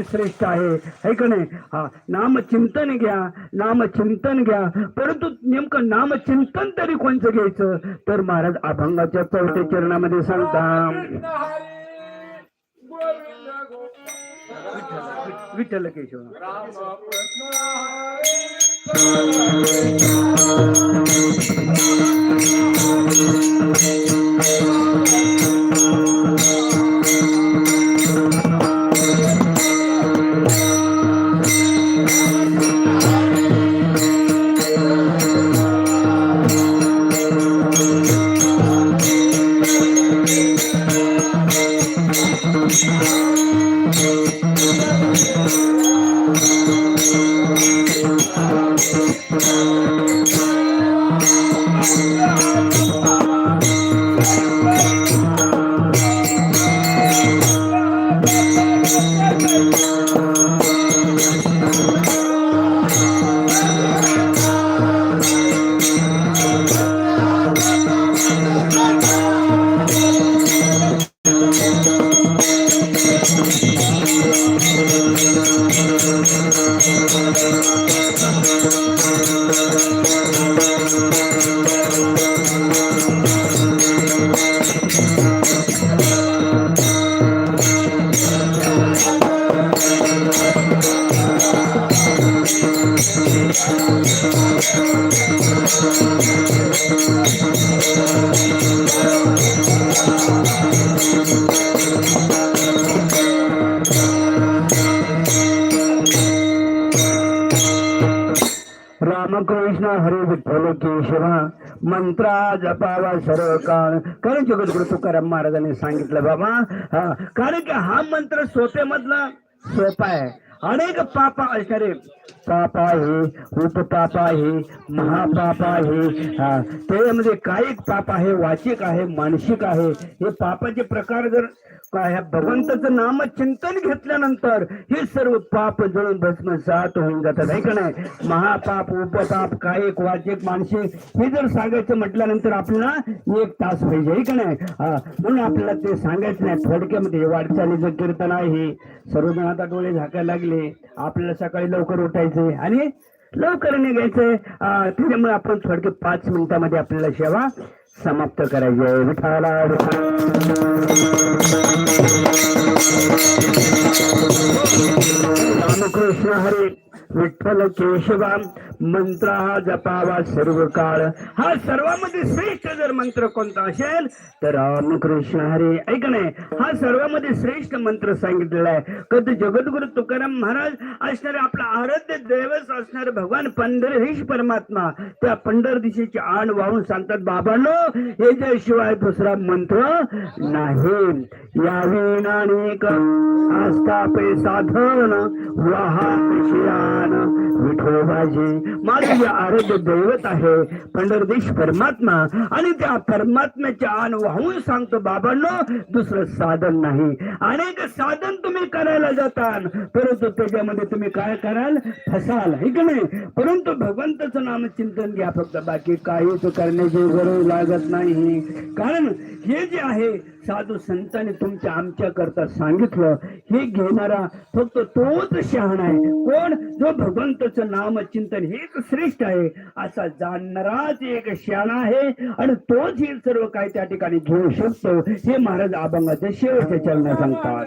श्रेष्ठ आहे का नाही? हा, नामचिंतन घ्या. परंतु नेमकं नामचिंतन तरी कोणचं घ्यायचं? तर महाराज अभंगाच्या 4थ्या चरणामध्ये सांगता, विठ्ठल केशव रामकृष्ण हरी विठ्ठल केशवा मंत्रा जपावा सर्व काळ. कारण जगद्गुरु तुकाराम महाराजांनी सांगितलं बाबा, कारण की हा मंत्र सोप्यामधला सोपा आहे. अनेक पाप असणारे, पाप आहे, उपपाप आहे, महापाप आहे, त्यामध्ये कायिक पाप आहे, वाचिक आहे, मानसिक आहे. हे पापाचे प्रकार जर काय भगवंताचं नामचिंतन घेतल्यानंतर हे सर्व पाप जळून भस्मसात होऊन जातात, आहे का नाही? महापाप, उपपाप, कायिक, वाचिक, मानसिक हे जर सांगायचं म्हटल्यानंतर आपल्याला 1 तास पाहिजे, आहे का नाही? म्हणून आपल्याला ते सांगायचं नाही. थोडक्यामध्ये वाटचालीचं कीर्तन आहे. सर्वजण आता डोळे झाकायला लागले. आपल्याला सकाळी लवकर उठायचे आणि लवकर निघायचंय. त्याच्यामुळे आपण थोडक्यात 5 मिनिटामध्ये आपल्याला सेवा समाप्त करायची आहे. विठाला रामकृष्ण हरी विठ्ठल केशवा मंत्र हा जपावा सर्व काळ. हा सर्वांमध्ये श्रेष्ठ जर मंत्र कोणता असेल तर रामकृष्ण हरी, ऐक नाही, हा सर्वांमध्ये श्रेष्ठ मंत्र सांगितलेला आहे. कधी जगद्गुरु तुकाराम महाराज असणारे आपला आराध्य दैवत असणारे भगवान पंढरीश परमात्मा त्या पंढरदिशीची आण वाहून सांगतात, बाबांनो याच्याशिवाय दुसरा मंत्र नाही. यावे नानेक आस्थापे साधन वाहान विठोबाजी. माझे जे आराध्य दैवत आहे पंढरदेश परमात्मा, आणि त्या परमात्म्याच्या आण वाहून सांगतो बाबांनो दुसरं साधन नाही. अनेक साधन तुम्ही करायला जाताल परंतु त्याच्यामध्ये तुम्ही काय कराल? फसाल, है की नाही? परंतु भगवंताचं नाम चिंतन घ्या फक्त, बाकी काहीच करण्याची गरज लागत नाही. कारण हे जे आहे साधू संतांनी तुमच्या आमच्या करता सांगितलं, हे घेणारा फक्त तोच शहाणा आहे. कोण? जो भगवंताचं नाम चिंतन हेच श्रेष्ठ आहे असा जाणणाराच एक शहाणा आहे, आणि तोच हे सर्व काही त्या ठिकाणी घेऊ शकतो. हे महाराज अभंगाच्या शेवटच्या चरणात सांगतात.